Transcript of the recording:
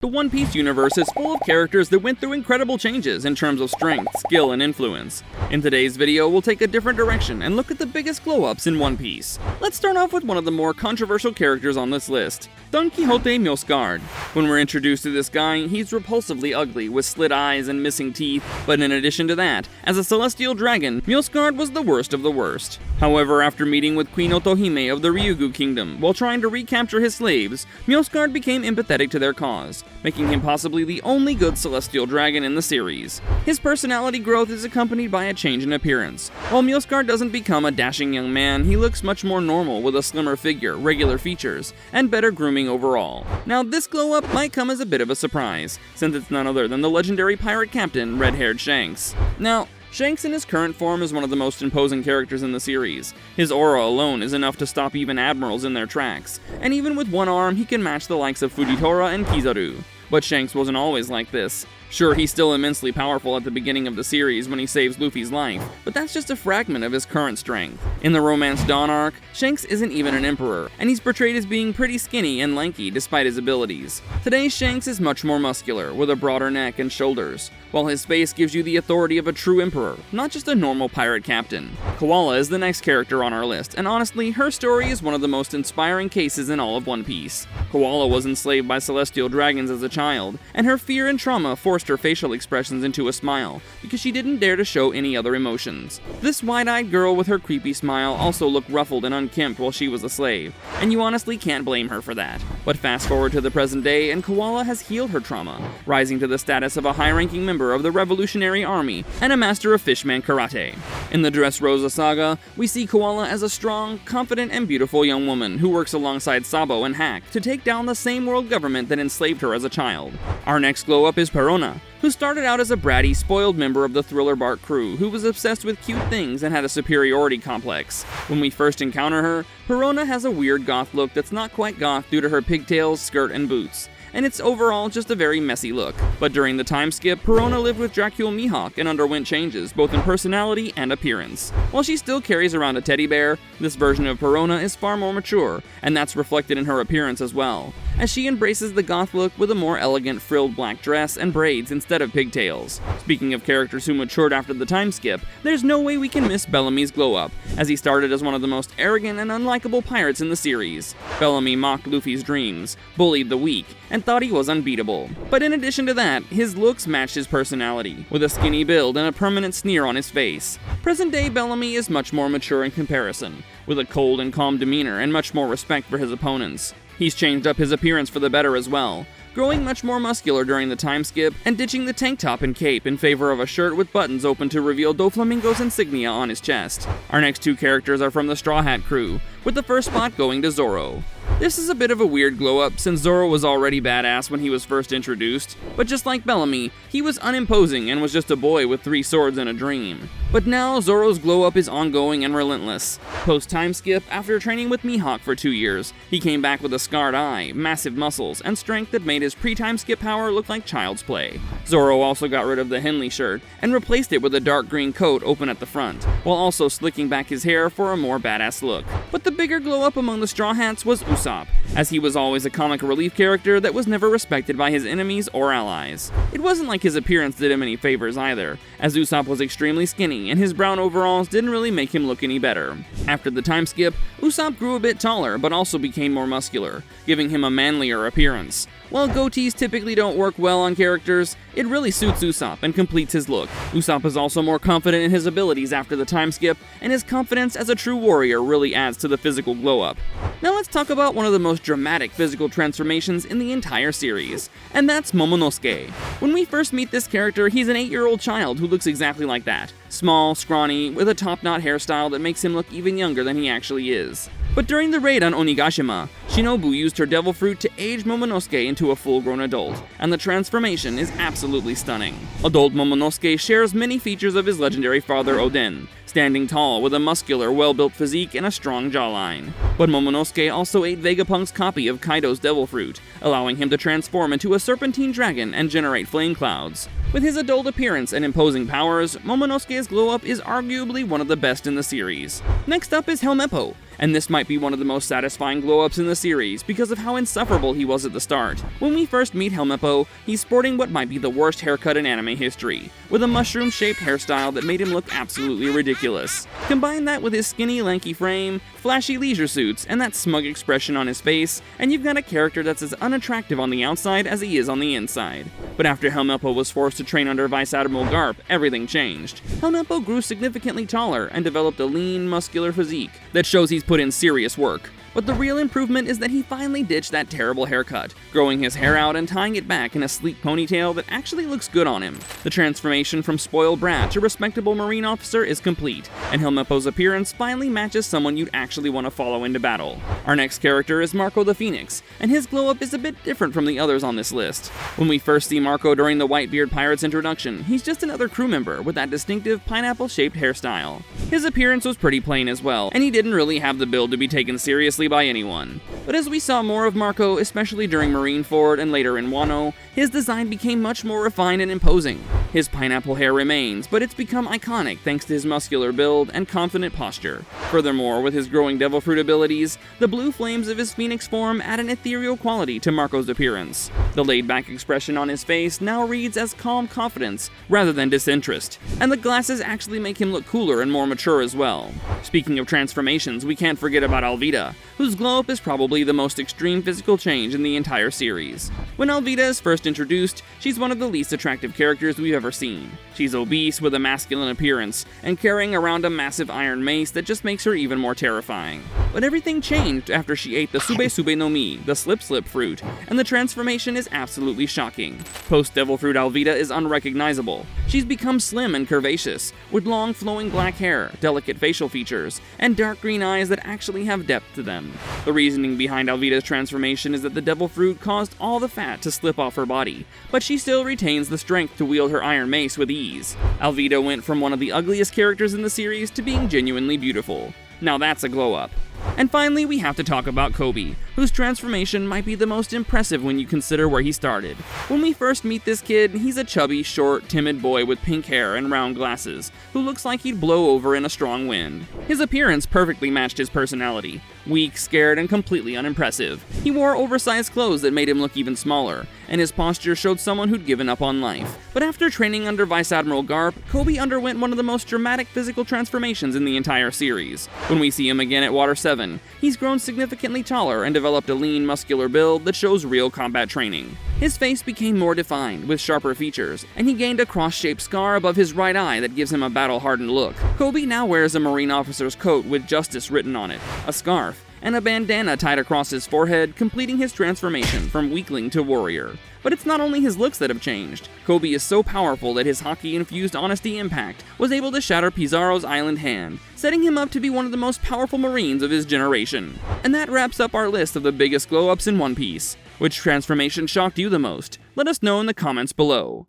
The One Piece universe is full of characters that went through incredible changes in terms of strength, skill, and influence. In today's video, we'll take a different direction and look at the biggest glow-ups in One Piece. Let's start off with one of the more controversial characters on this list, Don Quixote Mjosgard. When we're introduced to this guy, he's repulsively ugly, with slit eyes and missing teeth, but in addition to that, as a celestial dragon, Mjosgard was the worst of the worst. However, after meeting with Queen Otohime of the Ryugu Kingdom while trying to recapture his slaves, Mjosgard became empathetic to their cause, making him possibly the only good celestial dragon in the series. His personality growth is accompanied by a change in appearance. While Mjosgard doesn't become a dashing young man, he looks much more normal with a slimmer figure, regular features, and better grooming overall. Now, this glow-up might come as a bit of a surprise, since it's none other than the legendary pirate captain, red-haired Shanks. Now, Shanks in his current form is one of the most imposing characters in the series. His aura alone is enough to stop even admirals in their tracks, and even with one arm he can match the likes of Fujitora and Kizaru. But Shanks wasn't always like this. Sure, he's still immensely powerful at the beginning of the series when he saves Luffy's life, but that's just a fragment of his current strength. In the Romance Dawn arc, Shanks isn't even an emperor, and he's portrayed as being pretty skinny and lanky despite his abilities. Today, Shanks is much more muscular, with a broader neck and shoulders, while his face gives you the authority of a true emperor, not just a normal pirate captain. Koala is the next character on our list, and honestly, her story is one of the most inspiring cases in all of One Piece. Koala was enslaved by celestial dragons as a child, and her fear and trauma forced her facial expressions into a smile, because she didn't dare to show any other emotions. This wide-eyed girl with her creepy smile also looked ruffled and unkempt while she was a slave, and you honestly can't blame her for that. But fast forward to the present day, and Koala has healed her trauma, rising to the status of a high-ranking member of the Revolutionary Army and a master of fishman karate. In the Dressrosa saga, we see Koala as a strong, confident, and beautiful young woman who works alongside Sabo and Hack to take down the same world government that enslaved her as a child. Our next glow-up is Perona, who started out as a bratty, spoiled member of the Thriller Bark crew who was obsessed with cute things and had a superiority complex. When we first encounter her, Perona has a weird goth look that's not quite goth due to her pigtails, skirt, and boots, and it's overall just a very messy look. But during the time skip, Perona lived with Dracula Mihawk and underwent changes, both in personality and appearance. While she still carries around a teddy bear, this version of Perona is far more mature, and that's reflected in her appearance as well, as she embraces the goth look with a more elegant frilled black dress and braids instead of pigtails. Speaking of characters who matured after the time skip, there's no way we can miss Bellamy's glow-up, as he started as one of the most arrogant and unlikable pirates in the series. Bellamy mocked Luffy's dreams, bullied the weak, and thought he was unbeatable. But in addition to that, his looks matched his personality, with a skinny build and a permanent sneer on his face. Present-day Bellamy is much more mature in comparison, with a cold and calm demeanor and much more respect for his opponents. He's changed up his appearance for the better as well, growing much more muscular during the time skip and ditching the tank top and cape in favor of a shirt with buttons open to reveal Doflamingo's insignia on his chest. Our next two characters are from the Straw Hat crew, with the first spot going to Zoro. This is a bit of a weird glow-up since Zoro was already badass when he was first introduced, but just like Bellamy, he was unimposing and was just a boy with 3 swords and a dream. But now, Zoro's glow-up is ongoing and relentless. Post-time skip, after training with Mihawk for 2 years, he came back with a scarred eye, massive muscles, and strength that made his pre-time skip power look like child's play. Zoro also got rid of the Henley shirt and replaced it with a dark green coat open at the front, while also slicking back his hair for a more badass look. But the bigger glow-up among the Straw Hats was Usopp, as he was always a comic relief character that was never respected by his enemies or allies. It wasn't like his appearance did him any favors either, as Usopp was extremely skinny and his brown overalls didn't really make him look any better. After the time skip, Usopp grew a bit taller but also became more muscular, giving him a manlier appearance. While goatees typically don't work well on characters, it really suits Usopp and completes his look. Usopp is also more confident in his abilities after the time skip, and his confidence as a true warrior really adds to the physical glow-up. Now let's talk about one of the most dramatic physical transformations in the entire series, and that's Momonosuke. When we first meet this character, he's an 8-year-old child who looks exactly like that. Small, scrawny, with a top-knot hairstyle that makes him look even younger than he actually is. But during the raid on Onigashima, Shinobu used her devil fruit to age Momonosuke into a full-grown adult, and the transformation is absolutely stunning. Adult Momonosuke shares many features of his legendary father Oden, standing tall with a muscular, well-built physique and a strong jawline. But Momonosuke also ate Vegapunk's copy of Kaido's devil fruit, allowing him to transform into a serpentine dragon and generate flame clouds. With his adult appearance and imposing powers, Momonosuke's glow-up is arguably one of the best in the series. Next up is Helmeppo, And this might be one of the most satisfying glow-ups in the series because of how insufferable he was at the start. When we first meet Helmeppo, he's sporting what might be the worst haircut in anime history, with a mushroom-shaped hairstyle that made him look absolutely ridiculous. Combine that with his skinny, lanky frame, flashy leisure suits, and that smug expression on his face, and you've got a character that's as unattractive on the outside as he is on the inside. But after Helmeppo was forced to train under Vice Admiral Garp, everything changed. Helmeppo grew significantly taller and developed a lean, muscular physique that shows he's put in serious work. But the real improvement is that he finally ditched that terrible haircut, growing his hair out and tying it back in a sleek ponytail that actually looks good on him. The transformation from spoiled brat to respectable Marine officer is complete, and Helmeppo's appearance finally matches someone you'd actually want to follow into battle. Our next character is Marco the Phoenix, and his glow-up is a bit different from the others on this list. When we first see Marco during the Whitebeard Pirates introduction, he's just another crew member with that distinctive pineapple-shaped hairstyle. His appearance was pretty plain as well, and he didn't really have the build to be taken seriously by anyone. But as we saw more of Marco, especially during Marineford and later in Wano, his design became much more refined and imposing. His pineapple hair remains, but it's become iconic thanks to his muscular build and confident posture. Furthermore, with his growing devil fruit abilities, the blue flames of his phoenix form add an ethereal quality to Marco's appearance. The laid-back expression on his face now reads as calm confidence rather than disinterest, and the glasses actually make him look cooler and more mature as well. Speaking of transformations, we can't forget about Alvida, whose glow-up is probably the most extreme physical change in the entire series. When Alvida is first introduced, she's one of the least attractive characters we've ever seen. She's obese with a masculine appearance, and carrying around a massive iron mace that just makes her even more terrifying. But everything changed after she ate the Sube Sube no Mi, the Slip Slip fruit, and the transformation is absolutely shocking. Post-Devil Fruit Alvida is unrecognizable. She's become slim and curvaceous, with long flowing black hair, delicate facial features, and dark green eyes that actually have depth to them. The reasoning behind Alvida's transformation is that the devil fruit caused all the fat to slip off her body, but she still retains the strength to wield her iron mace with ease. Alvida went from one of the ugliest characters in the series to being genuinely beautiful. Now that's a glow-up. And finally, we have to talk about Kobe, whose transformation might be the most impressive when you consider where he started. When we first meet this kid, he's a chubby, short, timid boy with pink hair and round glasses, who looks like he'd blow over in a strong wind. His appearance perfectly matched his personality. Weak, scared, and completely unimpressive. He wore oversized clothes that made him look even smaller, and his posture showed someone who'd given up on life. But after training under Vice Admiral Garp, Kobe underwent one of the most dramatic physical transformations in the entire series. When we see him again at Water 7, he's grown significantly taller and developed a lean, muscular build that shows real combat training. His face became more defined, with sharper features, and he gained a cross-shaped scar above his right eye that gives him a battle-hardened look. Kobe now wears a Marine officer's coat with justice written on it, a scarf, and a bandana tied across his forehead, completing his transformation from weakling to warrior. But it's not only his looks that have changed. Kobe is so powerful that his hockey-infused honesty impact was able to shatter Pizarro's island hand, setting him up to be one of the most powerful Marines of his generation. And that wraps up our list of the biggest glow-ups in One Piece. Which transformation shocked you the most? Let us know in the comments below.